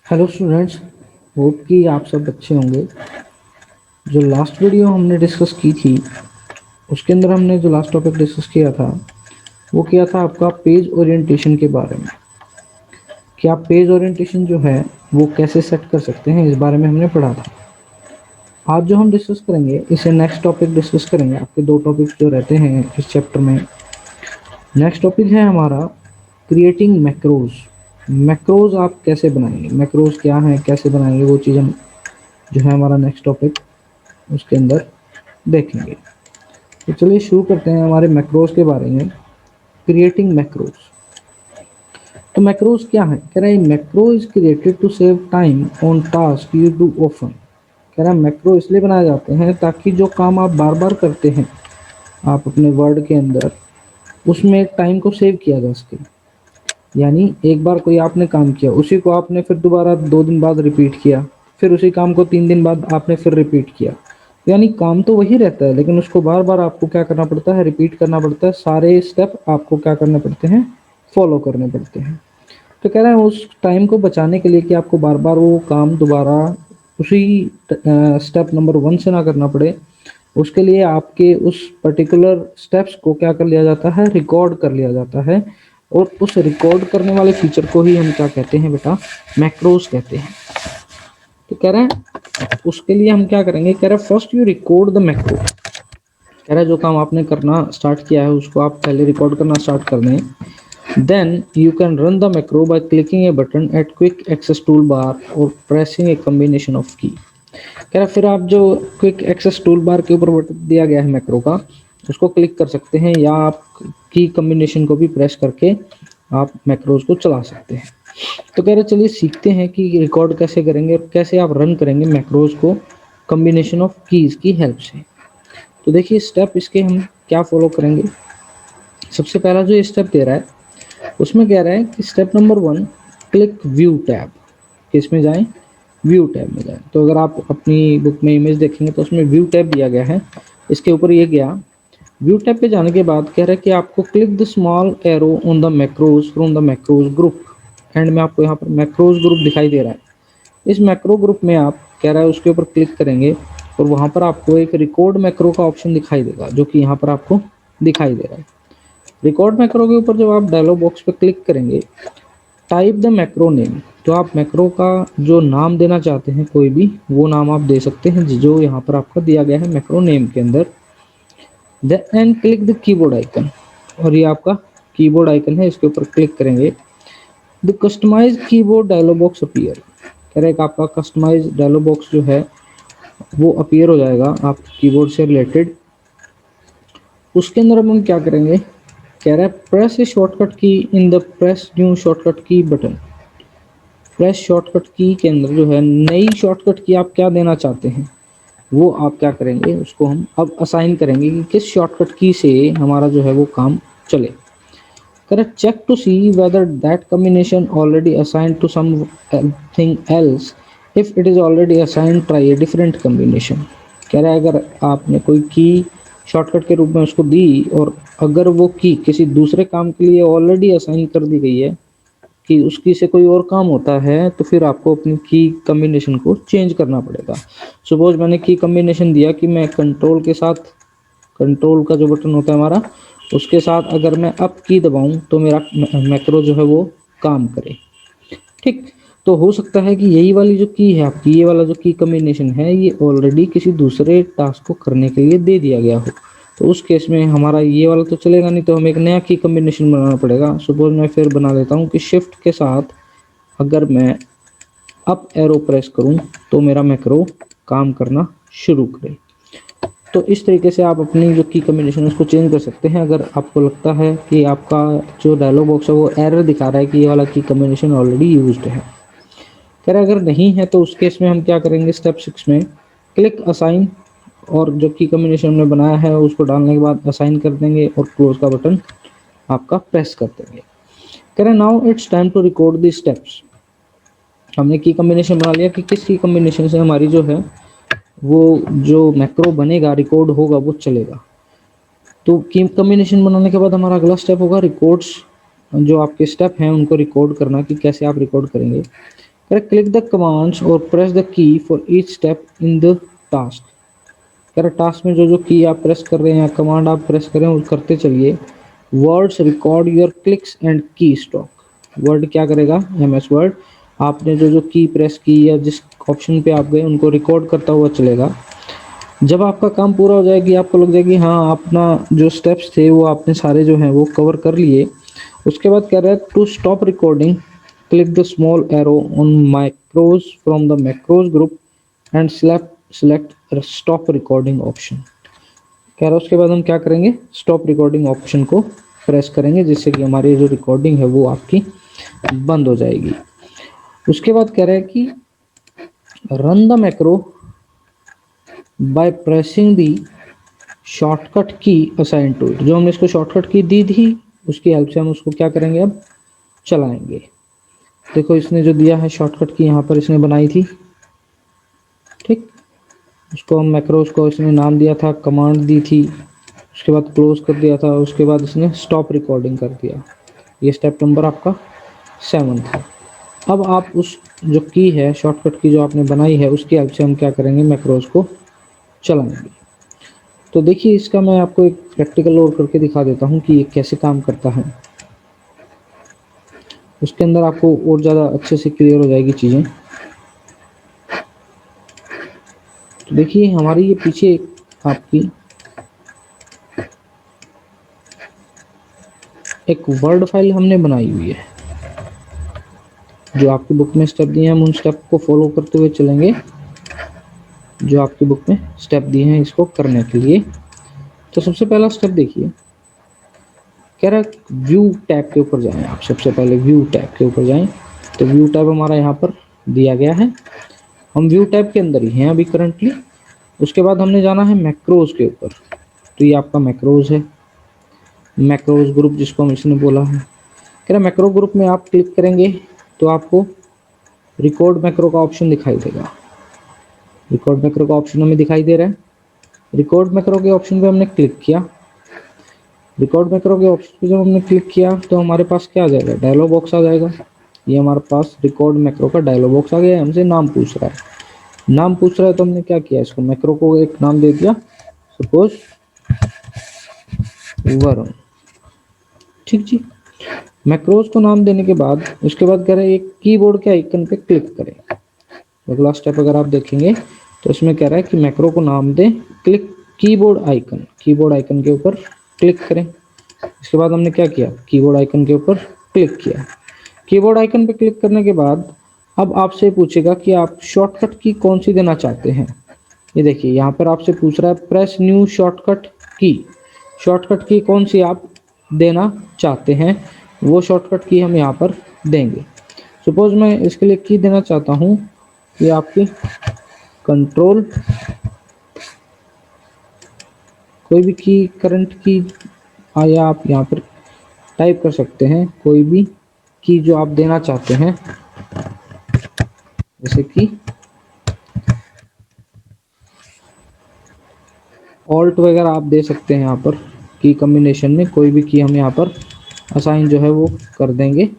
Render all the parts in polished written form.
Hello students. Hope कि आप सब अच्छे होंगे। जो लास्ट वीडियो हमने डिस्कस की थी उसके अंदर हमने जो लास्ट टॉपिक डिस्कस किया था वो किया था आपका पेज ओरिएंटेशन के बारे में कि आप पेज ओरिएंटेशन जो है वो कैसे सेट कर सकते हैं, इस बारे में हमने पढ़ा था। आज जो हम डिस्कस करेंगे इसे नेक्स्ट टॉपिक डिस्कस करेंगे। आपके दो टॉपिक जो रहते हैं इस चैप्टर में, नेक्स्ट टॉपिक है हमारा क्रिएटिंग मैक्रोज। मैक्रोज आप कैसे बनाएंगे, मैक्रोज क्या है, कैसे बनाएंगे, वो चीज़ हम जो है हमारा नेक्स्ट टॉपिक उसके अंदर देखेंगे। तो चलिए शुरू करते हैं हमारे मैक्रोज के बारे में। Creating macros. तो मैक्रोज क्या है, कह रहा है macro is created to save time on task you do often. कह रहा है मैक्रो इसलिए बनाए जाते हैं ताकि जो काम आप बार बार करते हैं आप अपने वर्ड के अंदर, उसमें टाइम को सेव किया जा सके। यानी एक बार कोई आपने काम किया, उसी को आपने फिर दोबारा 2 दिन बाद रिपीट किया, फिर उसी काम को 3 दिन बाद आपने फिर रिपीट किया। यानी काम तो वही रहता है लेकिन उसको बार बार आपको क्या करना पड़ता है, रिपीट करना पड़ता है। सारे स्टेप आपको क्या करने पड़ते हैं, फॉलो करने पड़ते हैं। तो कह रहे हैं उस टाइम को बचाने के लिए कि आपको बार बार वो काम दोबारा उसी स्टेप नंबर 1 से ना करना पड़े, उसके लिए आपके उस पर्टिकुलर स्टेप्स को क्या कर लिया जाता है, रिकॉर्ड कर लिया जाता है। और उस रिकॉर्ड करने वाले फीचर को ही हम क्या कहते हैं बेटा, मैक्रोज कहते हैं। तो कह रहे हैं उसके लिए हम क्या करेंगे, कह रहे हैं first you record the macro. कह रहा है जो काम आपने करना स्टार्ट किया है उसको आप पहले रिकॉर्ड करना स्टार्ट कर दें। Then you can run the macro by clicking a button at quick access toolbar और प्रेसिंग ए कॉम्बिनेशन ऑफ की। कह रहा फिर आप जो क्विक एक्सेस टूल बार के ऊपर बटन दिया गया है मैक्रो का, उसको क्लिक कर सकते हैं या आप की कॉम्बिनेशन को भी प्रेस करके आप मैक्रोज को चला सकते हैं। तो कह रहे चलिए सीखते हैं कि रिकॉर्ड कैसे करेंगे और कैसे आप रन करेंगे मैक्रोज को कॉम्बिनेशन ऑफ कीज की हेल्प से। तो देखिए स्टेप इसके हम क्या फॉलो करेंगे। सबसे पहला जो स्टेप दे रहा है उसमें कह रहा है कि step number 1, click view tab. किस में जाएं, व्यू टैब में जाएं। तो अगर आप अपनी बुक में इमेज देखेंगे तो उसमें व्यू टैब दिया गया है, इसके ऊपर ये गया। व्यू टैब पे जाने के बाद कह रहा है कि आपको click the small arrow on the macros from the macros group. And में आपको यहाँ पर मैक्रोज ग्रुप दिखाई दे रहा है। इस मैक्रो ग्रुप में आप कह रहा है उसके ऊपर क्लिक करेंगे और वहाँ पर आपको एक रिकॉर्ड मैक्रो का ऑप्शन दिखाई देगा, जो कि यहाँ पर आपको दिखाई दे रहा है। रिकॉर्ड मैक्रो के ऊपर जब आप डायलॉग बॉक्स पे क्लिक करेंगे, टाइप द मैक्रो नेम। तो आप मैक्रो का जो नाम देना चाहते हैं कोई भी, वो नाम आप दे सकते हैं जो यहाँ पर आपका दिया गया है मैक्रो नेम के अंदर। Then click the keyboard icon. और ये आपका कीबोर्ड आइकन है, इसके ऊपर क्लिक करेंगे। The customize keyboard dialog box appear. कह रहे हैं कि आपका कस्टमाइज डायलॉग बॉक्स जो है वो अपीयर हो जाएगा आप कीबोर्ड से रिलेटेड। उसके अंदर अब हम क्या करेंगे, कह रहा है प्रेस ए शॉर्टकट की in the press new shortcut की बटन। प्रेस शॉर्टकट की के अंदर जो है नई शॉर्टकट की आप क्या देना चाहते हैं वो आप क्या करेंगे, उसको हम अब असाइन करेंगे कि किस शॉर्टकट की से हमारा जो है वो काम चले। Correct, check to see whether that combination already assign to something else. If it is already assign try a different combination. कह रहा है अगर आपने कोई की शॉर्टकट के रूप में उसको दी और अगर वो की किसी दूसरे काम के लिए ऑलरेडी असाइन कर दी गई है कि उसकी से कोई और काम होता है, तो फिर आपको अपनी की कॉम्बिनेशन को चेंज करना पड़ेगा। सपोज मैंने की कॉम्बिनेशन दिया कि मैं कंट्रोल के साथ, कंट्रोल का जो बटन होता है हमारा, उसके साथ अगर मैं अप की दबाऊं तो मेरा मैक्रो जो है वो काम करे। ठीक, तो हो सकता है कि यही वाली जो की है आपकी, ये वाला जो की कॉम्बिनेशन है, ये ऑलरेडी किसी दूसरे टास्क को करने के लिए दे दिया गया हो। तो उस केस में हमारा ये वाला तो चलेगा नहीं, तो हमें एक नया की कॉम्बिनेशन बनाना पड़ेगा। सपोज मैं फिर बना लेता हूँ कि शिफ्ट के साथ अगर मैं अप एरो प्रेस करूँ तो मेरा मैक्रो काम करना शुरू करे। तो इस तरीके से आप अपनी जो की कॉम्बिनेशन है उसको चेंज कर सकते हैं। अगर आपको लगता है कि आपका जो डायलॉग बॉक्स है वो एरर दिखा रहा है कि ये वाला की कॉम्बिनेशन ऑलरेडी यूज्ड है। खैर अगर नहीं है तो उस केस में हम क्या करेंगे, स्टेप 6 में क्लिक असाइन, और जो की कॉम्बिनेशन हमने बनाया है उसको डालने के बाद असाइन कर देंगे और क्लोज का बटन आपका प्रेस कर देंगे। कह रहे now it's time to record the steps. हमने की कॉम्बिनेशन बना लिया कि किस की कॉम्बिनेशन से हमारी जो है वो जो मैक्रो बनेगा, रिकॉर्ड होगा, वो चलेगा। तो की कॉम्बिनेशन बनाने के बाद हमारा अगला स्टेप होगा रिकॉर्ड्स। जो आपके स्टेप हैं उनको रिकॉर्ड करना, कि कैसे आप रिकॉर्ड करेंगे। क्लिक द कमांड्स और press the key for each step in the task. कह रहा टास्क में जो जो की आप प्रेस कर रहे हैं या कमांड आप प्रेस कर रहे हैं वो करते चलिए। Words record your clicks and की स्ट्रोक। वर्ड क्या करेगा, एमएस वर्ड आपने जो जो की प्रेस की या जिस ऑप्शन पे आप गए उनको रिकॉर्ड करता हुआ चलेगा। जब आपका काम पूरा हो जाएगी, आपको लग जाएगी हाँ अपना जो स्टेप्स थे वो आपने सारे जो हैं वो कवर कर लिए, उसके बाद कह रहा है to stop recording click the small arrow on macros from the macros group and select stop recording option. कह रहा है उसके बाद हम क्या करेंगे, स्टॉप रिकॉर्डिंग ऑप्शन को प्रेस करेंगे जिससे कि हमारी जो रिकॉर्डिंग है वो आपकी बंद हो जाएगी। उसके बाद कह रहा है कि run the macro by pressing the shortcut की असाइन टू इट। जो हमने इसको शॉर्टकट की दी थी उसकी हेल्प से हम उसको क्या करेंगे, अब चलाएंगे। देखो इसने जो दिया है शॉर्टकट की यहाँ पर इसने बनाई थी, ठीक। उसको हम मैक्रोस को इसने नाम दिया था, कमांड दी थी, उसके बाद क्लोज कर दिया था, उसके बाद इसने स्टॉप रिकॉर्डिंग कर दिया। ये स्टेप नंबर आपका 7 था। अब आप उस जो की है शॉर्टकट की जो आपने बनाई है उसकी हेल्प से हम क्या करेंगे, मैक्रोस को चलाएंगे। तो देखिए इसका मैं आपको एक प्रैक्टिकल लोड करके दिखा देता हूँ कि ये कैसे काम करता है। उसके अंदर आपको और ज़्यादा अच्छे से क्लियर हो जाएगी चीज़ें। तो देखिए हमारी ये पीछे आपकी एक वर्ड फाइल हमने बनाई हुई है। जो आपकी बुक में स्टेप दिए हैं हम उन स्टेप को फॉलो करते हुए चलेंगे जो आपकी बुक में स्टेप दिए हैं इसको करने के लिए। तो सबसे पहला स्टेप देखिए, कह रहा है व्यू टैब के ऊपर जाएं। आप सबसे पहले व्यू टैब के ऊपर जाएं। तो व्यू टैब हमारा यहाँ पर दिया गया है, हम व्यू टैब के अंदर ही हैं अभी करंटली। उसके बाद हमने जाना है मैक्रोज के ऊपर। तो ये आपका मैक्रोज है, मैक्रोज ग्रुप जिसको हम इसने बोला है। कह रहा मैक्रो ग्रुप में आप क्लिक करेंगे तो आपको रिकॉर्ड मैक्रो का ऑप्शन दिखाई देगा। रिकॉर्ड मैक्रो का ऑप्शन हमें दिखाई दे रहा है। रिकॉर्ड मैक्रो के ऑप्शन पे हमने क्लिक किया। रिकॉर्ड मैक्रो के ऑप्शन पे जब हमने क्लिक किया तो हमारे पास क्या आ जाएगा, डायलॉग बॉक्स आ जाएगा। ये हमारे पास रिकॉर्ड मैक्रो का डायलॉग बॉक्स आ गया है। हमसे नाम पूछ रहा है, नाम पूछ रहा है तो हमने क्या किया, इसको मैक्रो को एक नाम दे दिया, सपोज वरुण। ठीक जी। मैक्रोज को नाम देने के बाद उसके बाद कह रहे हैं एक कीबोर्ड के आइकन पे क्लिक करें। अगला स्टेप अगर आप देखेंगे तो इसमें कह रहा है कि मैक्रो को नाम दें क्लिक कीबोर्ड आइकन के ऊपर क्लिक करें। इसके बाद हमने क्या किया, कीबोर्ड आइकन के ऊपर क्लिक किया। कीबोर्ड आइकन पे क्लिक करने के बाद अब आपसे पूछेगा कि आप शॉर्टकट की कौन सी देना चाहते हैं। ये देखिए यहाँ पर आपसे पूछ रहा है प्रेस न्यू शॉर्टकट की। शॉर्टकट की कौन सी आप देना चाहते हैं वो शॉर्टकट की हम यहाँ पर देंगे। सपोज मैं इसके लिए की देना चाहता हूँ कि आपकी कंट्रोल, कोई भी की करंट की या आप यहाँ पर टाइप कर सकते हैं कोई भी की जो आप देना चाहते हैं, जैसे कि ऑल्ट वगैरह आप दे सकते हैं। यहाँ पर की कॉम्बिनेशन में कोई भी की हम यहाँ पर असाइन जो है वो कर देंगे।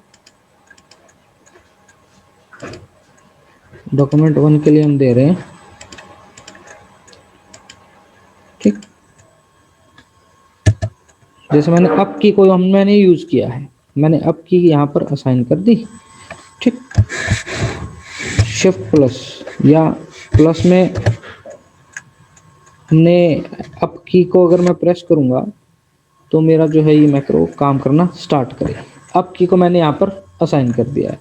डॉक्यूमेंट 1 के लिए हम दे रहे हैं, ठीक। जैसे मैंने अप की को मैंने यूज किया है, मैंने अप की यहाँ पर असाइन कर दी, ठीक। शिफ्ट प्लस या प्लस में हमने अप की को अगर मैं प्रेस करूंगा तो मेरा जो है ये मैक्रो काम करना स्टार्ट करे। अप की को मैंने यहाँ पर असाइन कर दिया है।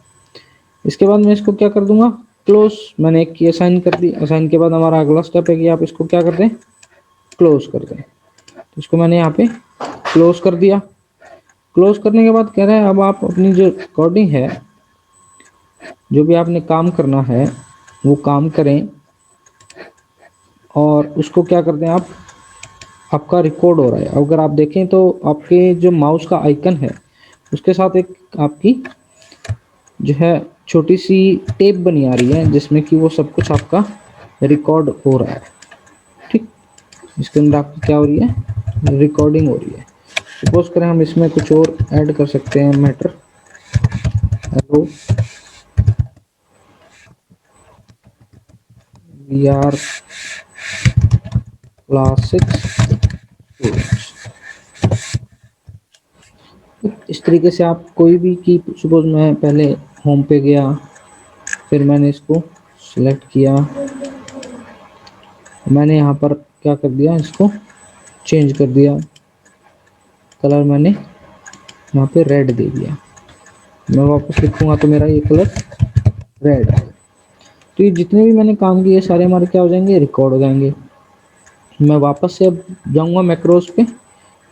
इसके बाद मैं इसको क्या कर दूंगा, क्लोज। मैंने एक की असाइन कर दी। असाइन के बाद हमारा अगला स्टेप है कि आप इसको क्या कर दें, क्लोज कर दें। तो इसको मैंने यहाँ पे क्लोज कर दिया। क्लोज करने के बाद कह रहा है अब आप अपनी जो रिकॉर्डिंग है, जो भी आपने काम करना है वो काम करें और उसको क्या कर दें आप, आपका रिकॉर्ड हो रहा है। अगर आप देखें तो आपके जो माउस का आइकन है उसके साथ एक आपकी जो है छोटी सी टेप बनी आ रही है जिसमें कि वो सब कुछ आपका रिकॉर्ड हो रहा है, ठीक। इसके अंदर आपकी क्या हो रही है, रिकॉर्डिंग हो रही है। सपोज करें हम इसमें कुछ और ऐड कर सकते हैं matter. Hello we are class 6 students. इस तरीके से आप कोई भी की, सपोज मैं पहले होम पे गया, फिर मैंने इसको सिलेक्ट किया, मैंने यहाँ पर क्या कर दिया, इसको चेंज कर दिया, कलर मैंने यहाँ पे रेड दे दिया। मैं वापस लिखूंगा तो मेरा ये कलर रेड है। तो ये जितने भी मैंने काम किए सारे हमारे क्या हो जाएंगे, रिकॉर्ड हो जाएंगे। मैं वापस से अब जाऊंगा मैक्रोस पे,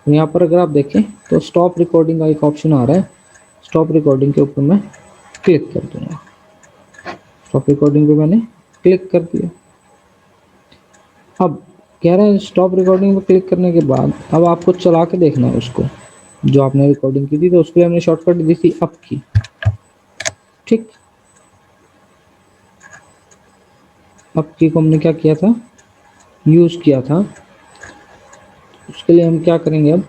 यहाँ पर अगर आप देखें तो स्टॉप रिकॉर्डिंग का एक ऑप्शन आ रहा है। स्टॉप रिकॉर्डिंग के ऊपर मैं क्लिक कर दूंगा। स्टॉप रिकॉर्डिंग पे मैंने क्लिक कर दिया। अब कह रहे हैं स्टॉप रिकॉर्डिंग पे क्लिक करने के बाद अब आपको चला के देखना है उसको, जो आपने रिकॉर्डिंग की थी, तो उसके लिए हमने शॉर्टकट दी थी अप की। ठीक, अप की को हमने क्या किया था, यूज किया था। उसके लिए हम क्या करेंगे, अब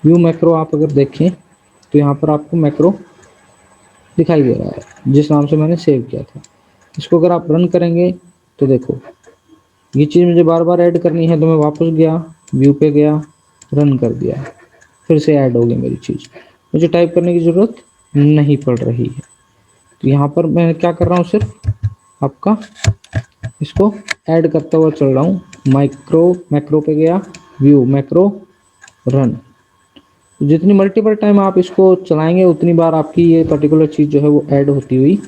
व्यू मैक्रो आप अगर देखें तो यहाँ पर आपको मैक्रो दिखाई दे रहा है जिस नाम से मैंने सेव किया था। इसको अगर आप रन करेंगे तो देखो ये चीज़ मुझे बार बार ऐड करनी है, तो मैं वापस गया, व्यू पे गया, रन कर दिया, फिर से ऐड हो गई मेरी चीज़। मुझे टाइप करने की ज़रूरत नहीं पड़ रही है। तो यहाँ पर मैं क्या कर रहा हूँ, सिर्फ आपका इसको ऐड करता हुआ चल रहा हूँ। मैक्रो पे गया, व्यू मैक्रो, रन। जितनी मल्टीपल टाइम आप इसको चलाएंगे उतनी बार आपकी ये पर्टिकुलर चीज़ जो है वो ऐड होती हुई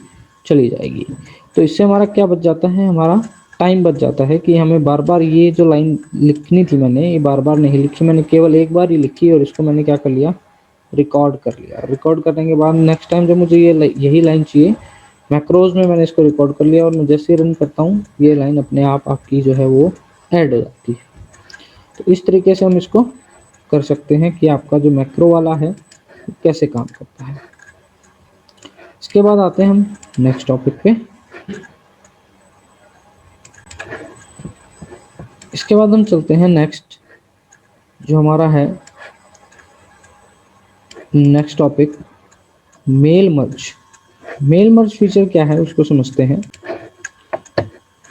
चली जाएगी। तो इससे हमारा क्या बच जाता है, हमारा टाइम बच जाता है कि हमें बार बार ये जो लाइन लिखनी थी मैंने ये बार बार नहीं लिखी, मैंने केवल एक बार ही लिखी और इसको मैंने क्या कर लिया, रिकॉर्ड कर लिया। रिकॉर्ड करने के बाद नेक्स्ट टाइम जब मुझे ये यही लाइन चाहिए, मैक्रोज में मैंने इसको रिकॉर्ड कर लिया और मैं जैसे रन करता हूँ ये लाइन अपने आप आपकी जो है वो ऐड हो जाती है। तो इस तरीके से हम इसको कर सकते हैं कि आपका जो मैक्रो वाला है कैसे काम करता है। इसके बाद आते हैं हम नेक्स्ट टॉपिक पे। इसके बाद हम चलते हैं नेक्स्ट, जो हमारा है next topic, mail merge. Mail merge feature क्या है उसको समझते हैं।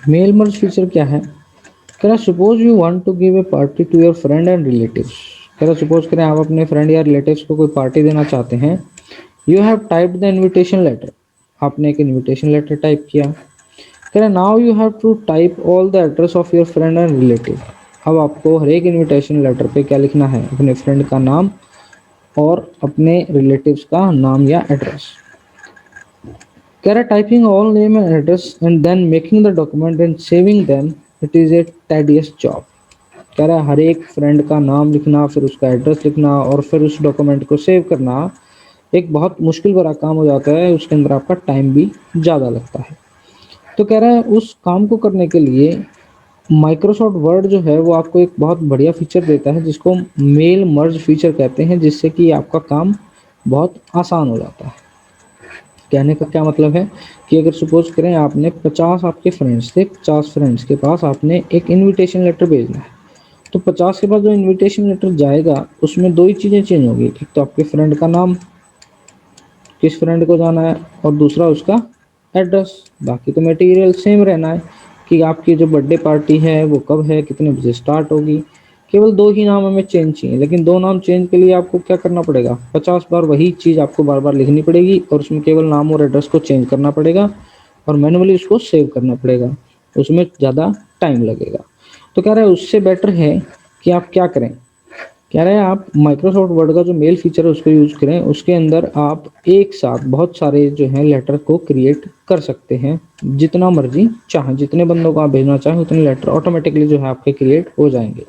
मेल मर्ज फीचर क्या है, कह रहा suppose you want to give a party to your friend and relatives. कह रहा सपोज करें आप अपने फ्रेंड या रिलेटिव्स को कोई पार्टी देना चाहते हैं। You have typed the invitation letter, आपने एक इनविटेशन लेटर टाइप किया। कह रहा now you have to type all the address of your friend and relative. अब आपको हर एक इनविटेशन लेटर पे क्या लिखना है, अपने फ्रेंड का नाम और अपने रिलेटिव्स का नाम या एड्रेस। कह रहा typing all name and address and then making the document and saving them, it is a tedious job. कह रहा है हर एक फ्रेंड का नाम लिखना, फिर उसका एड्रेस लिखना और फिर उस डॉक्यूमेंट को सेव करना एक बहुत मुश्किल भरा काम हो जाता है, उसके अंदर आपका टाइम भी ज़्यादा लगता है। तो कह रहा है उस काम को करने के लिए माइक्रोसॉफ्ट वर्ड जो है वो आपको एक बहुत बढ़िया फीचर देता है जिसको मेल मर्ज फीचर कहते हैं, जिससे कि आपका काम बहुत आसान हो जाता है। कहने का क्या मतलब है कि अगर सपोज करें आपने 50 आपके फ्रेंड्स थे, 50 फ्रेंड्स के पास आपने एक इनविटेशन लेटर भेजना है, तो 50 के पास जो इनविटेशन लेटर जाएगा उसमें दो ही चीज़ें चेंज होगी, एक तो आपके फ्रेंड का नाम, किस फ्रेंड को जाना है, और दूसरा उसका एड्रेस। बाकी तो मटेरियल सेम रहना है कि आपकी जो बर्थडे पार्टी है वो कब है, कितने बजे स्टार्ट होगी। केवल दो ही नाम हमें चेंज चाहिए, लेकिन दो नाम चेंज के लिए आपको क्या करना पड़ेगा, 50 बार वही चीज़ आपको बार बार लिखनी पड़ेगी और उसमें केवल नाम और एड्रेस को चेंज करना पड़ेगा और मैनुअली उसको सेव करना पड़ेगा, उसमें ज़्यादा टाइम लगेगा। तो कह रहा है उससे बेटर है कि आप क्या करें, कह रहे हैं आप माइक्रोसॉफ्ट वर्ड का जो मेल फीचर है उसको यूज़ करें। उसके अंदर आप एक साथ बहुत सारे जो है लेटर को क्रिएट कर सकते हैं, जितना मर्जी चाहें, जितने बंदों को आप भेजना चाहें उतने लेटर ऑटोमेटिकली जो है आपके क्रिएट हो जाएंगे।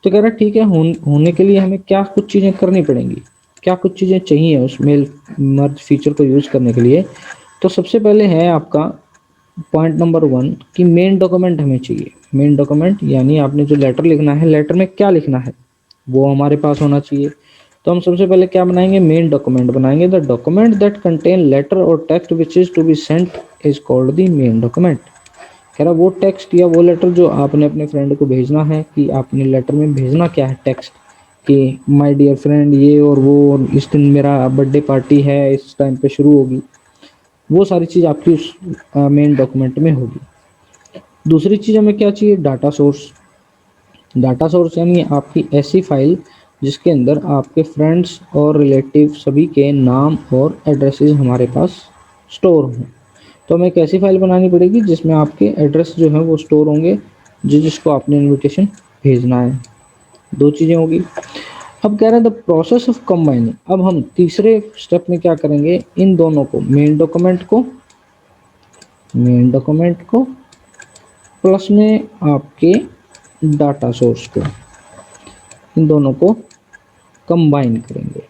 तो कह रहा है ठीक है, होने के लिए हमें क्या कुछ चीज़ें करनी पड़ेंगी, क्या कुछ चीज़ें चाहिए उस मेल मर्ज फीचर को यूज़ करने के लिए। तो सबसे पहले है आपका पॉइंट नंबर 1 कि मेन डॉक्यूमेंट हमें चाहिए। मेन डॉक्यूमेंट यानी आपने जो लेटर लिखना है, लेटर में क्या लिखना है वो हमारे पास होना चाहिए। तो हम सबसे पहले क्या बनाएंगे, मेन डॉक्यूमेंट बनाएंगे। The document that contain letter और text which is to be sent is called the main document. कह रहा वो टेक्स्ट या वो लेटर जो आपने अपने फ्रेंड को भेजना है, कि आपने लेटर में भेजना क्या है, टेक्स्ट कि माय डियर फ्रेंड ये और वो, और इस दिन मेरा बर्थडे पार्टी है, इस टाइम पे शुरू होगी, वो सारी चीज़ आपकी उस मेन डॉक्यूमेंट में होगी। दूसरी चीज़ हमें क्या चाहिए, डाटा सोर्स। डाटा सोर्स यानी आपकी ऐसी फाइल जिसके अंदर आपके फ्रेंड्स और रिलेटिव सभी के नाम और एड्रेसेस हमारे पास स्टोर हों। तो हमें एक ऐसी फाइल बनानी पड़ेगी जिसमें आपके एड्रेस जो है वो स्टोर होंगे, जिसको आपने इनविटेशन भेजना है। दो चीज़ें होगी। अब कह रहे हैं द प्रोसेस ऑफ कंबाइनिंग। अब हम तीसरे स्टेप में क्या करेंगे, इन दोनों को, मेन डॉक्यूमेंट को प्लस में आपके डाटा सोर्स को, इन दोनों को कंबाइन करेंगे।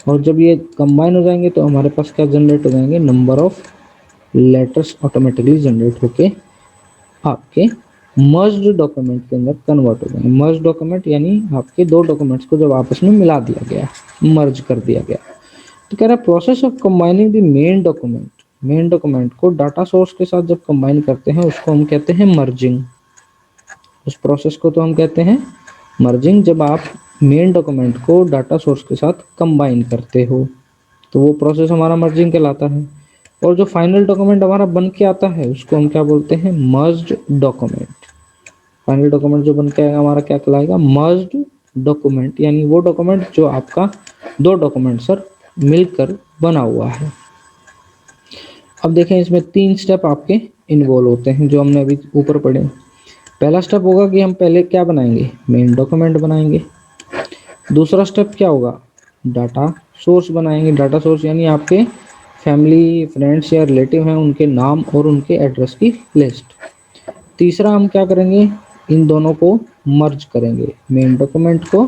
और जब ये कंबाइन हो जाएंगे तो हमारे पास क्या जनरेट हो जाएंगे, number of letters automatically generate होके आपके मर्ज्ड डॉक्यूमेंट के अंदर कन्वर्ट हो जाएंगे। मर्ज डॉक्यूमेंट यानी आपके दो डॉक्यूमेंट्स को जब आपस में मिला दिया गया, मर्ज कर दिया गया। तो कह रहा है process of combining the main document को डाटा सोर्स के साथ जब कंबाइन करते हैं उसको हम कहते हैं मर्जिंग। उस प्रोसेस को तो हम कहते हैं मर्जिंग। जब आप मेन डॉक्यूमेंट को डाटा सोर्स के साथ कंबाइन करते हो तो वो प्रोसेस हमारा मर्जिंग कहलाता है। और जो फाइनल डॉक्यूमेंट हमारा बन के आता है उसको हम क्या बोलते हैं, मर्ज्ड डॉक्यूमेंट। फाइनल डॉक्यूमेंट जो बन के आएगा हमारा क्या कहलाएगा, मर्ज्ड डॉक्यूमेंट, यानी वो डॉक्यूमेंट जो आपका दो डॉक्यूमेंट सर मिलकर बना हुआ है। अब देखें इसमें 3 स्टेप आपके इन्वॉल्व होते हैं जो हमने अभी ऊपर पढ़े। पहला स्टेप होगा कि हम पहले क्या बनाएंगे, मेन डॉक्यूमेंट बनाएंगे। दूसरा स्टेप क्या होगा, डाटा सोर्स बनाएंगे। डाटा सोर्स यानी आपके फैमिली, फ्रेंड्स या रिलेटिव हैं उनके नाम और उनके एड्रेस की लिस्ट। तीसरा हम क्या करेंगे, इन दोनों को मर्ज करेंगे, मेन डॉक्यूमेंट को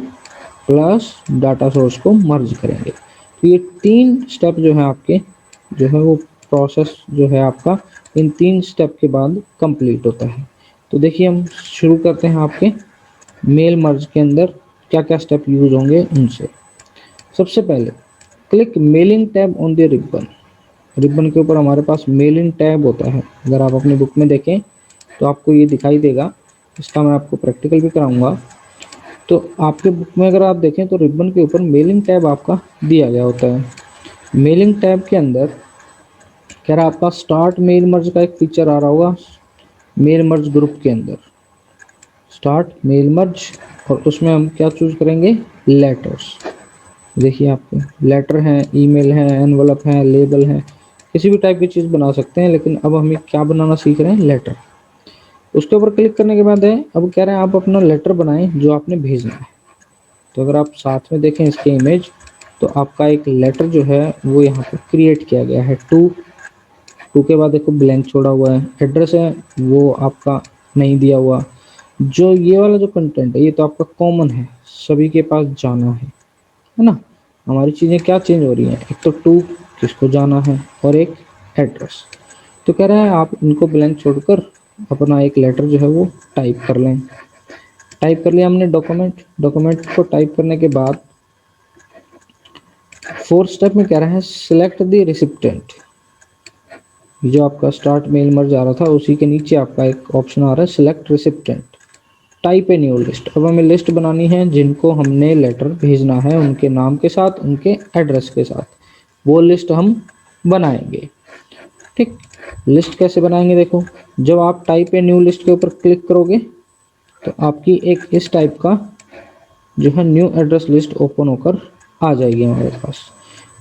प्लस डाटा सोर्स को मर्ज करेंगे। तो ये 3 स्टेप जो है आपके, जो है वो प्रोसेस जो है आपका इन 3 स्टेप के बाद कंप्लीट होता है। तो देखिए हम शुरू करते हैं आपके मेल मर्ज के अंदर क्या क्या स्टेप यूज होंगे उनसे। सबसे पहले click mailing tab on the ribbon. Ribbon के ऊपर हमारे पास मेलिंग टैब होता है। अगर आप अपनी बुक में देखें तो आपको ये दिखाई देगा, इसका मैं आपको प्रैक्टिकल भी कराऊंगा। तो आपके बुक में अगर आप देखें तो रिबन के ऊपर मेलिंग टैब आपका दिया गया होता है। मेलिंग टैब के अंदर कह रहा आपका स्टार्ट मेल मर्ज का एक फीचर आ रहा होगा मेल मर्ज ग्रुप के अंदर, स्टार्ट मेल मर्ज। और उसमें हम क्या चूज करेंगे, लेटर्स। देखिए आपके लेटर हैं, ईमेल है, एनवलप है, लेबल है, किसी भी टाइप की चीज़ बना सकते हैं, लेकिन अब हमें क्या बनाना सीख रहे हैं, लेटर। उसके ऊपर क्लिक करने के बाद है, अब कह रहे हैं आप अपना लेटर बनाएं जो आपने भेजना है। तो अगर आप साथ में देखें इसके इमेज, तो आपका एक लेटर जो है वो यहाँ पे क्रिएट किया गया है। टू के बाद देखो ब्लैंक छोड़ा हुआ है, एड्रेस है वो आपका नहीं दिया हुआ। जो ये वाला जो कंटेंट है ये तो आपका कॉमन है, सभी के पास जाना है ना। हमारी चीज़ें क्या चेंज हो रही हैं, एक तो टू किसको जाना है और एक एड्रेस। तो कह रहा है आप इनको ब्लैंक छोड़कर अपना एक लेटर जो है वो टाइप कर लें। टाइप कर लिया हमने डॉक्यूमेंट को टाइप करने के बाद फोर्थ स्टेप में कह रहा है सिलेक्ट द रिसिप्टेंट। जो आपका स्टार्ट मेल मर्ज आ रहा था उसी के नीचे आपका एक ऑप्शन आ रहा है select recipient, type a new list. अब हमें लिस्ट बनानी है जिनको हमने लेटर भेजना है, उनके नाम के साथ, उनके एड्रेस के साथ, वो लिस्ट हम बनाएंगे। ठीक, लिस्ट कैसे बनाएंगे, देखो जब आप टाइप ए न्यू लिस्ट के ऊपर क्लिक करोगे तो आपकी एक इस टाइप का जो है न्यू एड्रेस लिस्ट ओपन होकर आ जाएगी हमारे पास।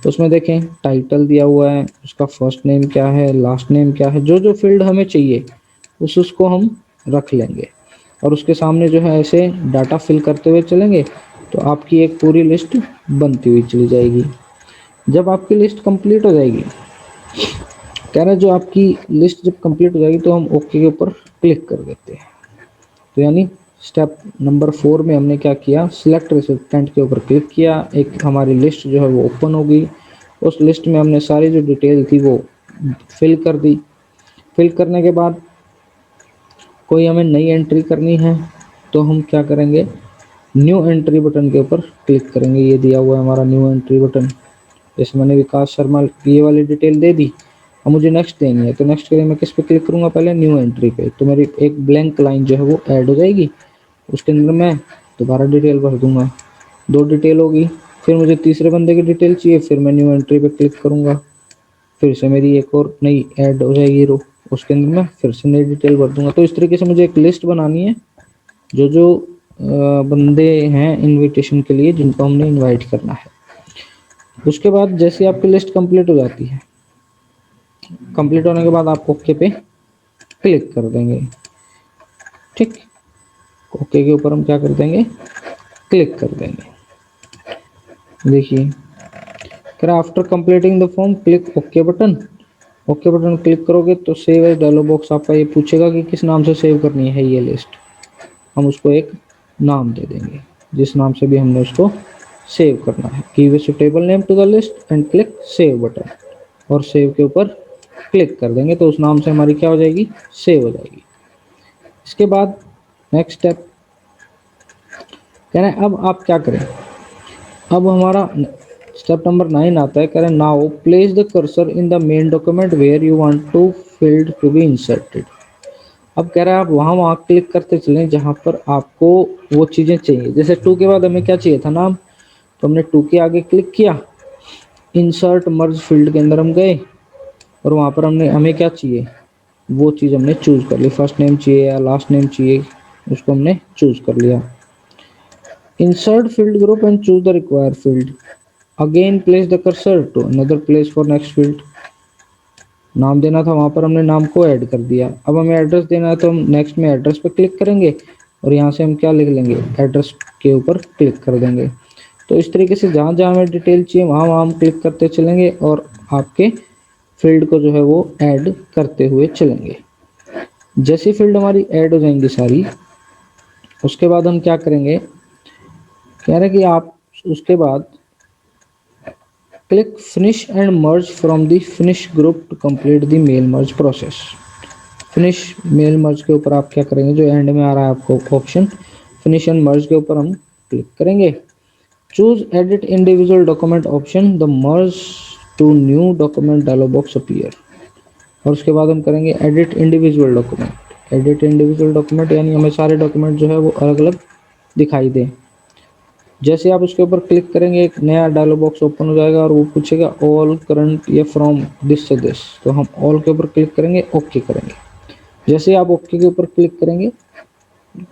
तो उसमें देखें टाइटल दिया हुआ है, उसका फर्स्ट नेम क्या है, लास्ट नेम क्या है, जो जो फील्ड हमें चाहिए उसको हम रख लेंगे। और उसके सामने जो है ऐसे डाटा फिल करते हुए चलेंगे तो आपकी एक पूरी लिस्ट बनती हुई चली जाएगी। जब आपकी लिस्ट कंप्लीट हो जाएगी, कह रहा है जो आपकी लिस्ट जब कंप्लीट हो जाएगी तो हम ओके के ऊपर क्लिक कर देते हैं। तो यानी स्टेप नंबर 4 में हमने क्या किया, सिलेक्ट रिसिप्टेंट के ऊपर क्लिक किया, एक हमारी लिस्ट जो है वो ओपन हो गई। उस लिस्ट में हमने सारी जो डिटेल थी वो फिल कर दी। फिल करने के बाद कोई हमें नई एंट्री करनी है तो हम क्या करेंगे, न्यू एंट्री बटन के ऊपर क्लिक करेंगे। ये दिया हुआ है हमारा न्यू एंट्री बटन। जैसे मैंने विकास शर्मा ये वाली डिटेल दे दी, अब मुझे नेक्स्ट देनी है तो नेक्स्ट के लिए मैं किस पे क्लिक करूंगा, पहले न्यू एंट्री पे। तो मेरी एक ब्लैंक लाइन जो है वो ऐड हो जाएगी, उसके अंदर मैं दोबारा डिटेल भर दूंगा। 2 डिटेल होगी, फिर मुझे तीसरे बंदे की डिटेल चाहिए, फिर मैं न्यू एंट्री पे क्लिक करूंगा। फिर से मेरी एक और नई ऐड हो जाएगी रो, उसके अंदर मैं फिर से नई डिटेल भर दूंगा। तो इस तरीके से मुझे एक लिस्ट बनानी है जो जो बंदे हैं इनविटेशन के लिए जिनको हमने इनवाइट करना है। उसके बाद जैसे आपकी लिस्ट कंप्लीट हो जाती है, कंप्लीट होने के बाद आप ओके पे क्लिक कर देंगे। ठीक, ओके के ऊपर हम क्या कर देंगे, क्लिक कर देंगे। देखिए फिर after completing the form click okay button. Okay button click करोगे तो सेव एज डायलॉग बॉक्स आपका ये पूछेगा कि किस नाम से सेव करनी है ये लिस्ट। हम उसको एक नाम दे देंगे जिस नाम से भी हमने उसको सेव करना है। Give a suitable name to the list and click save button, और सेव के ऊपर क्लिक कर देंगे तो उस नाम से हमारी क्या हो जाएगी, सेव हो जाएगी। इसके बाद नेक्स्ट स्टेप कह रहे हैं अब आप क्या करें। अब हमारा स्टेप नंबर 9 आता है, कह रहे हैं now place the cursor in the main document where you want to field to be inserted. अब कह रहा है आप वहाँ क्लिक करते चलें जहाँ पर आपको वो चीज़ें चाहिए। जैसे टू के बाद हमें क्या चाहिए था, नाम, तो हमने टू के आगे क्लिक किया, इंसर्ट मर्ज फील्ड के अंदर हम गए और वहाँ पर हमें क्या चाहिए वो चीज़ हमने चूज़ कर ली। फर्स्ट नेम चाहिए या लास्ट नेम चाहिए, उसको हमने चूज़ कर लिया। Insert field group and choose the required field. Again place the cursor to another place for next field. नाम देना था, वहाँ पर हमने नाम को ऐड कर दिया। अब हमें एड्रेस देना है तो हम नेक्स्ट में एड्रेस पे क्लिक करेंगे और यहाँ से हम क्या लिख लेंगे, एड्रेस के ऊपर क्लिक कर देंगे। तो इस तरीके से जहाँ जहाँ हमें डिटेल चाहिए वहाँ वहाँ हम क्लिक करते चलेंगे और आपके फील्ड को जो है वो ऐड करते हुए चलेंगे। जैसी फील्ड हमारी ऐड हो जाएंगी सारी, उसके बाद हम क्या करेंगे, कह रहे हैं कि आप उसके बाद click finish and merge from the finish group to complete the mail merge process. Finish mail merge के ऊपर आप क्या करेंगे, जो एंड में आ रहा है आपको ऑप्शन फिनिश एंड मर्ज के ऊपर हम क्लिक करेंगे। Choose edit individual document option, the merge to new document dialog box appear. और उसके बाद हम करेंगे edit individual document. Edit individual document यानी हमें सारे डॉक्यूमेंट जो है वो अलग अलग दिखाई दें। जैसे आप उसके ऊपर क्लिक करेंगे एक नया डायलॉग बॉक्स ओपन हो जाएगा और वो पूछेगा ऑल करंट या फ्रॉम दिस से दिस, तो हम ऑल के ऊपर क्लिक करेंगे, ओके करेंगे। जैसे आप ओके के ऊपर क्लिक करेंगे,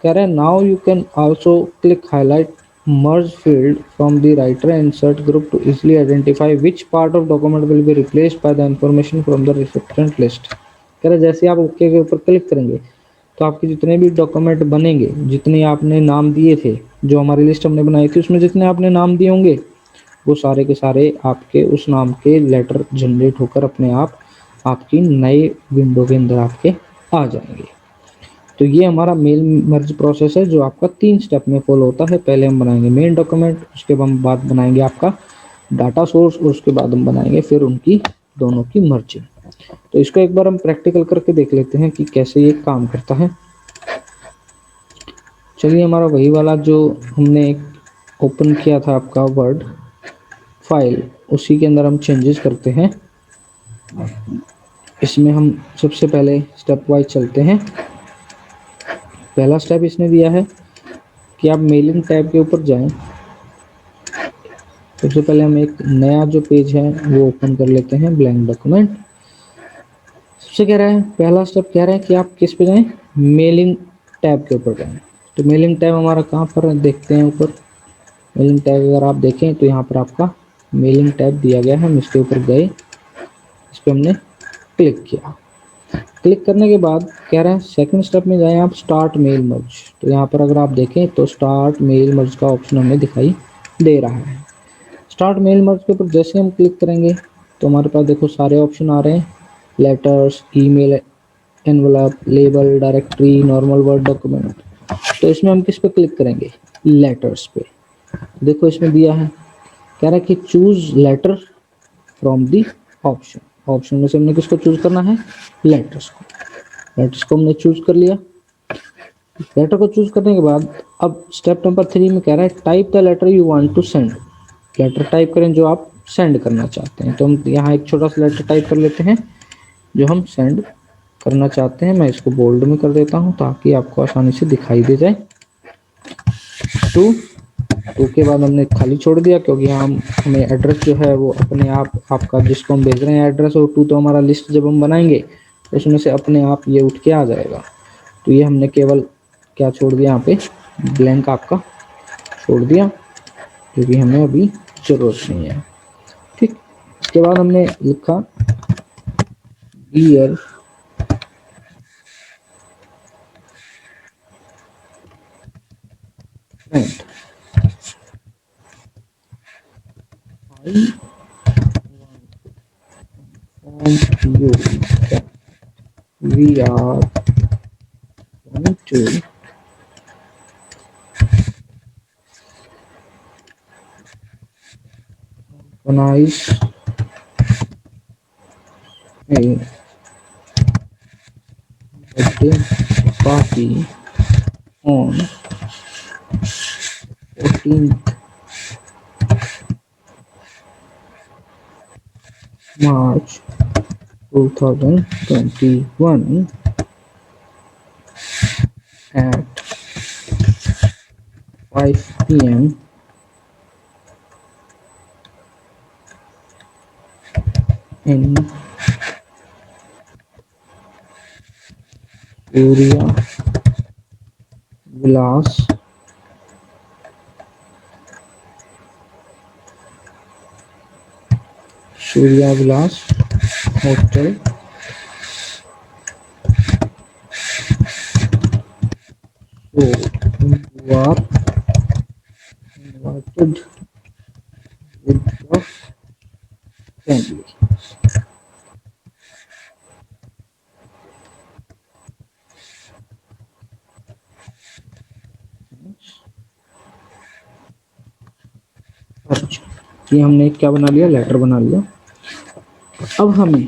कह रहे हैं now you can also click highlight merge field from the writer and insert group to easily identify which part of document will be replaced by the information from the recipient list. कह रहे हैं जैसे आप okay के ऊपर click करेंगे तो आपके जितने भी डॉक्यूमेंट बनेंगे, जितने आपने नाम दिए थे, जो हमारी लिस्ट हमने बनाई थी उसमें जितने आपने नाम दिए होंगे वो सारे के सारे आपके उस नाम के लेटर जनरेट होकर अपने आप आपकी नए विंडो के अंदर आपके आ जाएंगे। तो ये हमारा मेल मर्ज प्रोसेस है जो आपका 3 स्टेप में फॉलो होता है। पहले हम बनाएंगे मेन डॉक्यूमेंट, उसके बाद बनाएंगे आपका डाटा सोर्स और उसके बाद हम बनाएंगे फिर उनकी दोनों की मर्जिंग। तो इसको एक बार हम प्रैक्टिकल करके देख लेते हैं कि कैसे ये काम करता है। चलिए हमारा वही वाला जो हमने ओपन किया था आपका वर्ड फाइल, उसी के अंदर हम चेंजेस करते हैं। इसमें हम सबसे पहले स्टेप वाइज चलते हैं। पहला स्टेप इसने दिया है कि आप मेलिंग टैब के ऊपर जाएं। सबसे पहले हम एक नया जो पेज है वो ओपन कर लेते हैं, ब्लैंक डॉक्यूमेंट। सबसे कह रहा है पहला स्टेप कह रहा है कि आप किस पे जाएं, मेलिंग टैब के ऊपर जाएं। तो मेलिंग टैब हमारा कहाँ पर है देखते हैं। ऊपर मेलिंग टैब अगर आप देखें तो यहाँ पर आपका मेलिंग टैब दिया गया है। हम इसके ऊपर गए, इस पर हमने क्लिक किया। क्लिक करने के बाद कह रहा है सेकंड स्टेप में जाएं आप स्टार्ट मेल मर्ज। तो यहाँ पर अगर आप देखें तो स्टार्ट मेल मर्ज का ऑप्शन हमें दिखाई दे रहा है। स्टार्ट मेल मर्ज के ऊपर जैसे हम क्लिक करेंगे तो हमारे पास देखो सारे ऑप्शन आ रहे हैं, letters, email, envelope, label, directory, normal word document. तो इसमें हम किस पे क्लिक करेंगे, लेटर्स पे। देखो इसमें दिया है, कह रहा है कि choose letter from the option. Option में से हमने किसको चूज करना है, लेटर्स को। लेटर्स को हमने चूज कर लिया। लेटर को चूज करने के बाद अब स्टेप नंबर 3 में कह रहा है type the letter you want to send. Letter type करें जो आप सेंड करना चाहते हैं। तो हम यहाँ एक छोटा सा लेटर टाइप कर लेते हैं जो हम सेंड करना चाहते हैं। मैं इसको बोल्ड में कर देता हूँ ताकि आपको आसानी से दिखाई दे जाए। टू टू के बाद हमने खाली छोड़ दिया, क्योंकि हम हमें एड्रेस जो है वो अपने आप आपका जिसको हम भेज रहे हैं एड्रेस, और टू तो हमारा लिस्ट जब हम बनाएंगे उसमें से अपने आप ये उठ के आ जाएगा। तो ये हमने केवल क्या छोड़ दिया यहाँ पे, ब्लैंक आपका छोड़ दिया, क्योंकि हमें अभी जरूरत नहीं है। ठीक, उसके बाद हमने लिखा dear friend, I from you, we are going to organise a birthday party on 14th March 2021 at 5 p.m. in Surya Vilas Hotel. So you are invited with the family. अच्छा, ये हमने क्या बना लिया, लेटर बना लिया। अब हमें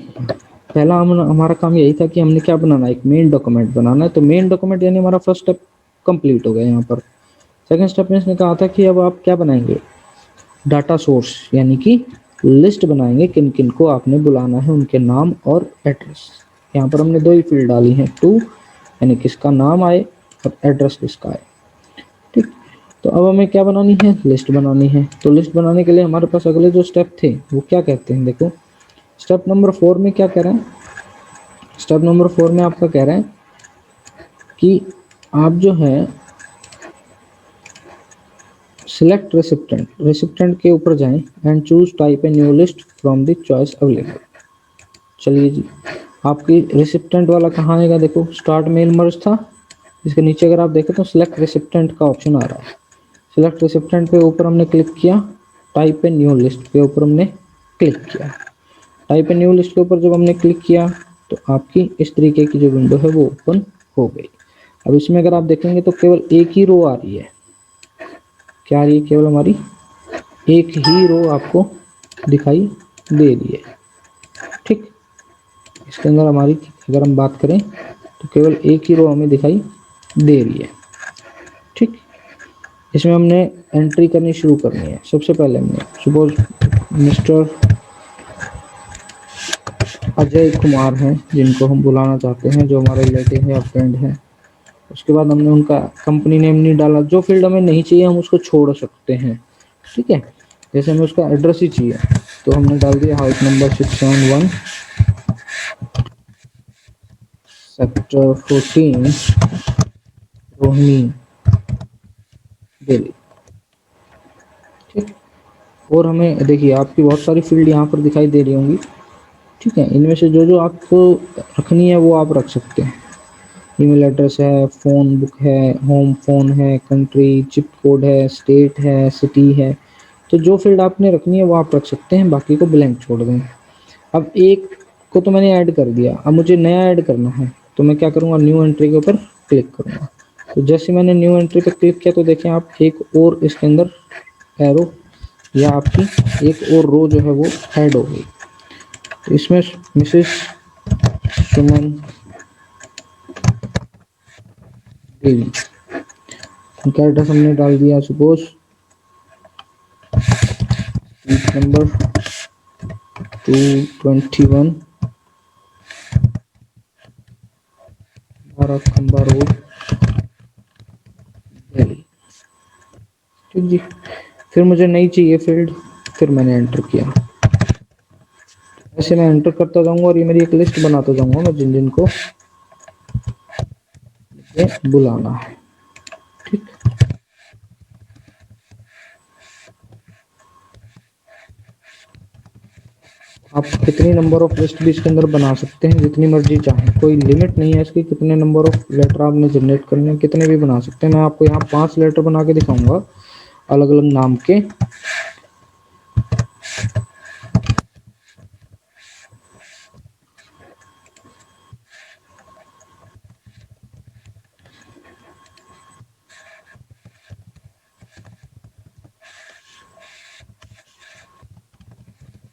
पहला हमारा काम यही था कि हमने क्या बनाना है, एक मेन डॉक्यूमेंट बनाना है। तो मेन डॉक्यूमेंट यानी हमारा फर्स्ट स्टेप कंप्लीट हो गया यहाँ पर। सेकंड स्टेप में इसने कहा था कि अब आप क्या बनाएंगे, डाटा सोर्स, यानी कि लिस्ट बनाएंगे किन किन को आपने बुलाना है, उनके नाम और एड्रेस। यहाँ पर हमने दो ही फील्ड डाली हैं, टू यानी किसका नाम आए और एड्रेस किसका आए। ठीक, तो अब हमें क्या बनानी है, लिस्ट बनानी है। तो लिस्ट बनाने के लिए हमारे पास अगले जो स्टेप थे वो क्या कहते हैं, देखो स्टेप नंबर 4 में क्या कह रहे हैं, स्टेप नंबर 4 में आपका कह रहे हैं कि आप जो है सिलेक्ट रेसिप्टेंट, रेसिप्टेंट के ऊपर जाएं and choose type a new list from the choice available. चलिए जी, आपकी रेसिप्टेंट वाला कहाँ आएगा, देखो स्टार्ट मेल मर्ज था, इसके नीचे अगर आप देखें तो सिलेक्ट रेसिप्टेंट का ऑप्शन आ रहा है। सिलेक्ट रेसिप्टेंट पे ऊपर हमने क्लिक किया, टाइप ए न्यू लिस्ट पे ऊपर हमने क्लिक किया। टाइप ए न्यू लिस्ट के ऊपर जब हमने क्लिक किया तो आपकी इस तरीके की जो विंडो है वो ओपन हो गई। अब इसमें अगर आप देखेंगे तो केवल एक ही रो आ रही है, क्या आ रही है, केवल हमारी एक ही रो आपको दिखाई दे रही है। ठीक, इसके अंदर हमारी अगर हम बात करें तो केवल एक ही रो हमें दिखाई दे रही है। ठीक, इसमें हमने एंट्री करनी शुरू करनी है। सबसे पहले हमने सपोज मिस्टर अजय कुमार हैं जिनको हम बुलाना चाहते हैं, जो हमारे रिलेटिव है या फ्रेंड है। उसके बाद हमने उनका कंपनी नेम नहीं डाला, जो फील्ड हमें नहीं चाहिए हम उसको छोड़ सकते हैं। ठीक है, जैसे हमें उसका एड्रेस ही चाहिए तो हमने डाल दिया house number 671 sector 14 Rohini Delhi. ठीक, और हमें देखिए आपकी बहुत सारी फील्ड यहाँ पर दिखाई दे रही होंगी। ठीक है, इनमें से जो जो आपको रखनी है वो आप रख सकते हैं। ईमेल एड्रेस है, फ़ोन बुक है, होम फ़ोन है, कंट्री चिप कोड है, स्टेट है, सिटी है। तो जो फील्ड आपने रखनी है वो आप रख सकते हैं, बाकी को ब्लैंक छोड़ दें। अब एक को तो मैंने ऐड कर दिया, अब मुझे नया ऐड करना है तो मैं क्या करूँगा, न्यू एंट्री के ऊपर क्लिक करूँगा। तो जैसे मैंने न्यू एंट्री पर क्लिक किया तो देखें आप एक और इसके अंदर एरो या आपकी एक और रो जो है वो ऐड हो गई। तो इसमें मिसेस सुमन देवी, उनका एड्रेस हमने डाल दिया सपोज नंबर 221 भारत खंबा रोड दिल्ली। ठीक जी। फिर मुझे नहीं चाहिए फील्ड, फिर मैंने एंटर किया। ऐसे मैं एंटर करता जाऊंगा और ये मेरी एक लिस्ट बनाता जाऊंगा मैं जिन जिन को बुलाना है। ठीक, आप कितनी नंबर ऑफ लिस्ट भी इसके अंदर बना सकते हैं, जितनी मर्जी चाहें, कोई लिमिट नहीं है इसकी, कितने नंबर ऑफ लेटर आपने जनरेट करने हैं, कितने भी बना सकते हैं। मैं आपको यहाँ 5 लेटर बना के दिखाऊंगा अलग अलग नाम के।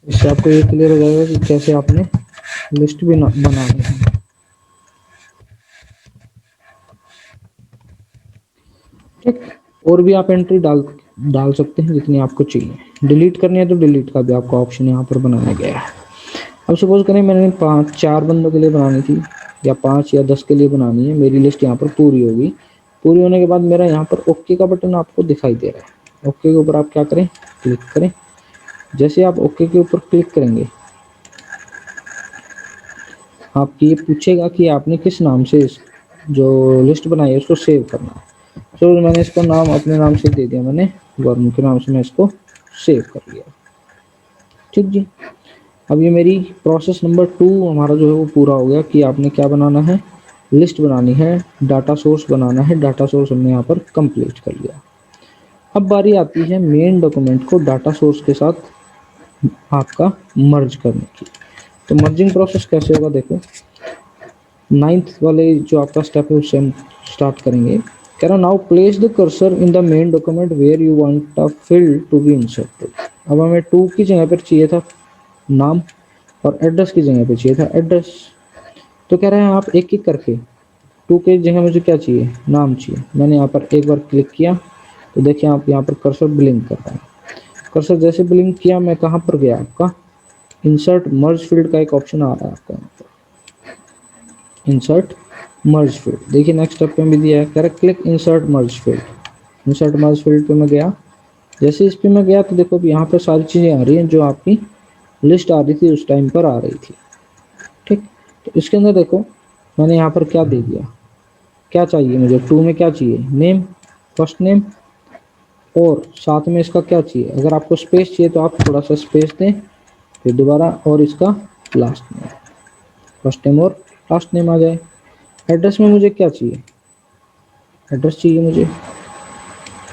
इससे आपको ये क्लियर हो जाएगा कि कैसे आपने लिस्ट भी बनानी है। ठीक, और भी आप एंट्री डाल डाल सकते हैं जितनी आपको चाहिए। डिलीट करनी है तो डिलीट का भी आपको ऑप्शन यहाँ पर बनाया गया है। अब सपोज करें मैंने 4 बंदों के लिए बनानी थी या 5 या 10 के लिए बनानी है, मेरी लिस्ट यहाँ पर पूरी होगी। पूरी होने के बाद मेरा यहाँ पर ओके का बटन आपको दिखाई दे रहा है। ओके के ऊपर आप क्या करें, क्लिक करें। जैसे आप ओके के ऊपर क्लिक करेंगे, आपकी ये पूछेगा कि आपने किस नाम से जो लिस्ट बनाई है उसको सेव करना है। तो मैंने इसका नाम अपने नाम से दे दिया, मैंने वर्म के नाम से मैं इसको सेव कर लिया। ठीक जी। अब ये मेरी प्रोसेस नंबर 2 हमारा जो है वो पूरा हो गया कि आपने क्या बनाना है, लिस्ट बनानी है, डाटा सोर्स बनाना है। डाटा सोर्स हमने यहाँ पर कंप्लीट कर लिया। अब बारी आती है मेन डॉक्यूमेंट को डाटा सोर्स के साथ आपका मर्ज करने की। तो मर्जिंग प्रोसेस कैसे होगा, देखो 9th वाले जो आपका स्टेप है उससे हम स्टार्ट करेंगे। कह रहा now place the cursor in the main document where you want a field to be inserted. अब हमें 2 की जगह पर चाहिए था नाम और एड्रेस की जगह पे चाहिए था एड्रेस। तो कह रहे हैं आप एक एक करके, 2 के जगह मुझे क्या चाहिए, नाम चाहिए। मैंने यहाँ पर एक बार क्लिक किया तो देखिए आप यहाँ पर कर्सर ब्लिंक कर रहा है। कर्सर जैसे ब्लिंक किया मैं कहाँ पर गया, आपका इंसर्ट मर्ज फील्ड का एक ऑप्शन आ रहा है आपका यहाँ पर, इंसर्ट मर्ज फील्ड। देखिए नेक्स्ट स्टेप में भी दिया है, कह रहा क्लिक इंसर्ट मर्ज फील्ड। इंसर्ट मर्ज फील्ड पे मैं गया। जैसे इस पे मैं गया तो देखो यहाँ पर सारी चीज़ें आ रही हैं जो आपकी लिस्ट आ रही थी उस टाइम पर आ रही थी। ठीक, तो इसके अंदर देखो मैंने यहाँ पर क्या दे दिया, क्या चाहिए मुझे 2 में क्या चाहिए, नेम, फर्स्ट नेम, और साथ में इसका क्या चाहिए। अगर आपको स्पेस चाहिए तो आप थोड़ा सा स्पेस दें, फिर दोबारा और इसका लास्ट नेम, फर्स्ट नेम और लास्ट नेम आ जाए। एड्रेस में मुझे क्या चाहिए, एड्रेस चाहिए मुझे,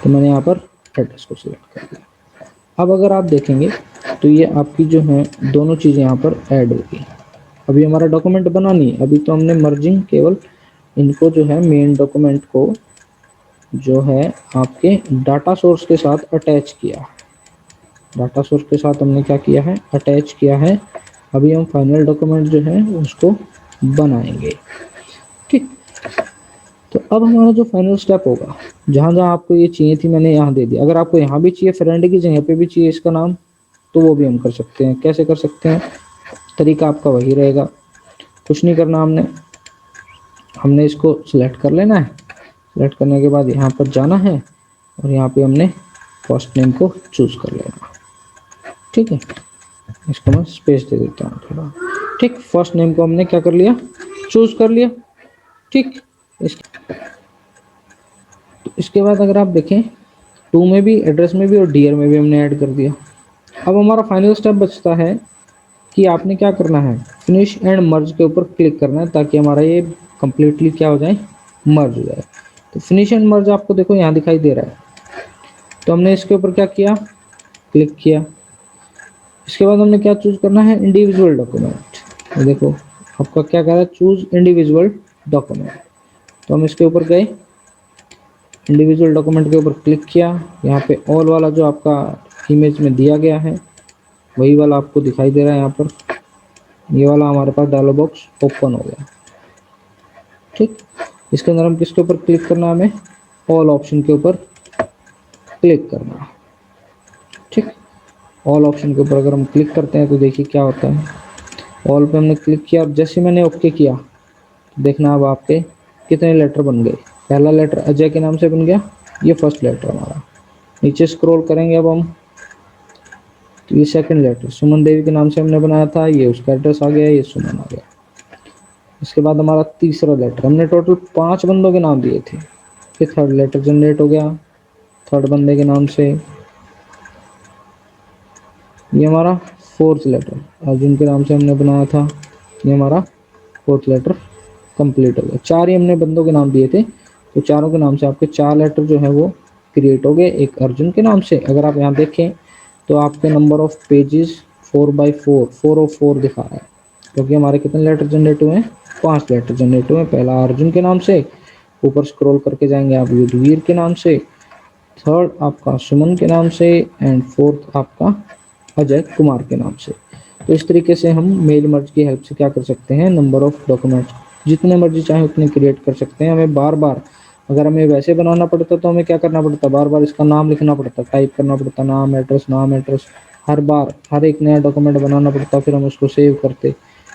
तो मैंने यहाँ पर एड्रेस को सिलेक्ट कर दिया। अब अगर आप देखेंगे तो ये आपकी जो है दोनों चीज़ें यहाँ पर ऐड होगी। अभी हमारा डॉक्यूमेंट बना नहीं है, अभी तो हमने मर्जिंग केवल इनको जो है मेन डॉक्यूमेंट को जो है आपके डाटा सोर्स के साथ अटैच किया। डाटा सोर्स के साथ हमने क्या किया है, अटैच किया है। अभी हम फाइनल डॉक्यूमेंट जो है उसको बनाएंगे। ठीक, तो अब हमारा जो फाइनल स्टेप होगा, जहाँ जहाँ आपको ये चाहिए थी मैंने यहाँ दे दिया। अगर आपको यहाँ भी चाहिए, फ्रेंड की जगह पे भी चाहिए इसका नाम, तो वो भी हम कर सकते हैं। कैसे कर सकते हैं, तरीका आपका वही रहेगा। कुछ नहीं करना, हमने हमने इसको सिलेक्ट कर लेना है। सिलेक्ट करने के बाद यहाँ पर जाना है और यहाँ पे हमने फर्स्ट नेम को चूज कर लेना। ठीक है, इसको मैं स्पेस दे देता हूँ थोड़ा। ठीक, फर्स्ट नेम को हमने क्या कर लिया, चूज कर लिया। ठीक, इसके बाद अगर आप देखें 2 में भी, एड्रेस में भी और डीयर में भी हमने ऐड कर दिया। अब हमारा फाइनल स्टेप बचता है कि आपने क्या करना है, फिनिश एंड मर्ज के ऊपर क्लिक करना है ताकि हमारा ये कंप्लीटली क्या हो जाए, मर्ज हो जाए। तो फिनिश एंड मर्ज आपको देखो यहाँ दिखाई दे रहा है। तो हमने इसके ऊपर क्या किया, क्लिक किया। इसके बाद हमने क्या चूज करना है, इंडिविजुअल डॉक्यूमेंट। देखो आपका क्या कह रहा है, चूज इंडिविजुअल डॉक्यूमेंट। तो हम इसके ऊपर गए, इंडिविजुअल डॉक्यूमेंट के ऊपर क्लिक किया। यहाँ पे ऑल वाला जो आपका इमेज में दिया गया है वही वाला आपको दिखाई दे रहा है यहाँ पर। ये वाला हमारे पास डायलॉग बॉक्स ओपन हो गया। ठीक, इसके अंदर हम किसके ऊपर क्लिक करना है, हमें ऑल ऑप्शन के ऊपर क्लिक करना है। ठीक, ऑल ऑप्शन के ऊपर अगर हम क्लिक करते हैं तो देखिए क्या होता है। ऑल पे हमने क्लिक किया, अब जैसे मैंने ओके किया, देखना अब आपके कितने लेटर बन गए। पहला लेटर अजय के नाम से बन गया, ये फर्स्ट लेटर हमारा। नीचे स्क्रॉल करेंगे अब हम, तो ये सेकंड लेटर सुमन देवी के नाम से हमने बनाया था, ये उसका एड्रेस आ गया, ये सुमन आ गया। इसके बाद हमारा तीसरा लेटर, हमने टोटल 5 बंदों के नाम दिए थे। फिर थर्ड लेटर जनरेट हो गया थर्ड बंदे के नाम से। ये हमारा फोर्थ लेटर अर्जुन के नाम से हमने बनाया था, ये हमारा फोर्थ लेटर कंप्लीट हो गया। 4 ही हमने बंदों के नाम दिए थे, तो चारों के नाम से आपके 4 लेटर जो है वो क्रिएट हो गए एक अर्जुन के नाम से। अगर आप यहाँ देखें तो आपके नंबर ऑफ पेजेस 4/4 404 दिखा रहा है, क्योंकि हमारे कितने लेटर जनरेट हुए हैं, 5 लेटर जनरेट हुए हैं। पहला अर्जुन के नाम से, ऊपर स्क्रॉल करके जाएंगे आप युद्धवीर के नाम से, थर्ड आपका सुमन के नाम से, एंड फोर्थ आपका अजय कुमार के नाम से। तो इस तरीके से हम मेल मर्ज की हेल्प से क्या कर सकते हैं, नंबर ऑफ डॉक्यूमेंट्स जितने मर्जी चाहे उतने क्रिएट कर सकते हैं। हमें बार बार, अगर हमें वैसे बनाना पड़ता तो हमें क्या करना पड़ता, बार बार इसका नाम लिखना पड़ता, टाइप करना पड़ता, नाम एड्रेस, हर बार हर एक नया डॉक्यूमेंट बनाना पड़ता, फिर हम उसको सेव करते।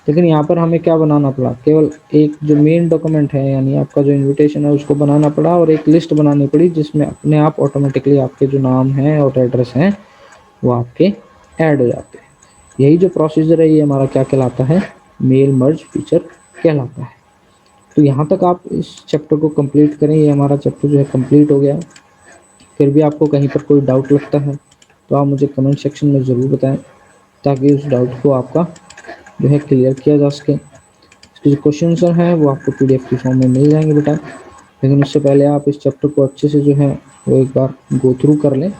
लेकिन यहाँ पर हमें क्या बनाना पड़ा, केवल एक जो मेन डॉक्यूमेंट है यानी आपका जो इनविटेशन है उसको बनाना पड़ा, और एक लिस्ट बनानी पड़ी जिसमें अपने आप ऑटोमेटिकली आपके जो नाम हैं और एड्रेस हैं वो आपके ऐड हो जाते हैं। यही जो प्रोसीजर है ये हमारा क्या कहलाता है, मेल मर्ज फीचर कहलाता है। तो यहाँ तक आप इस चैप्टर को कंप्लीट करें, ये हमारा चैप्टर जो है कंप्लीट हो गया। फिर भी आपको कहीं पर कोई डाउट लगता है तो आप मुझे कमेंट सेक्शन में ज़रूर बताएं, ताकि उस डाउट को आपका जो है क्लियर किया जा सके। इसके जो क्वेश्चन हैं वो आपको PDF की फॉर्म में मिल जाएंगे बेटा, लेकिन उससे पहले आप इस चैप्टर को अच्छे से जो है वो एक बार गो थ्रू कर लें।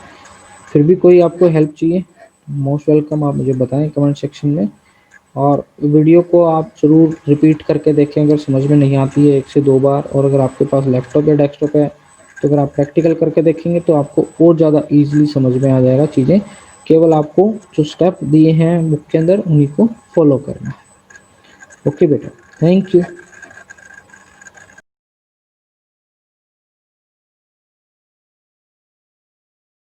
फिर भी कोई आपको हेल्प चाहिए, मोस्ट वेलकम, आप मुझे बताएं कमेंट सेक्शन में। और वीडियो को आप ज़रूर रिपीट करके देखें अगर समझ में नहीं आती है 1 से 2 बार। और अगर आपके पास लैपटॉप या डेस्कटॉप है तो अगर आप प्रैक्टिकल करके देखेंगे तो आपको और ज़्यादा ईजिली समझ में आ जाएगा चीज़ें। केवल आपको जो स्टेप दिए हैं बुक के अंदर उन्हीं को फॉलो करना है। ओके बेटा, थैंक यू।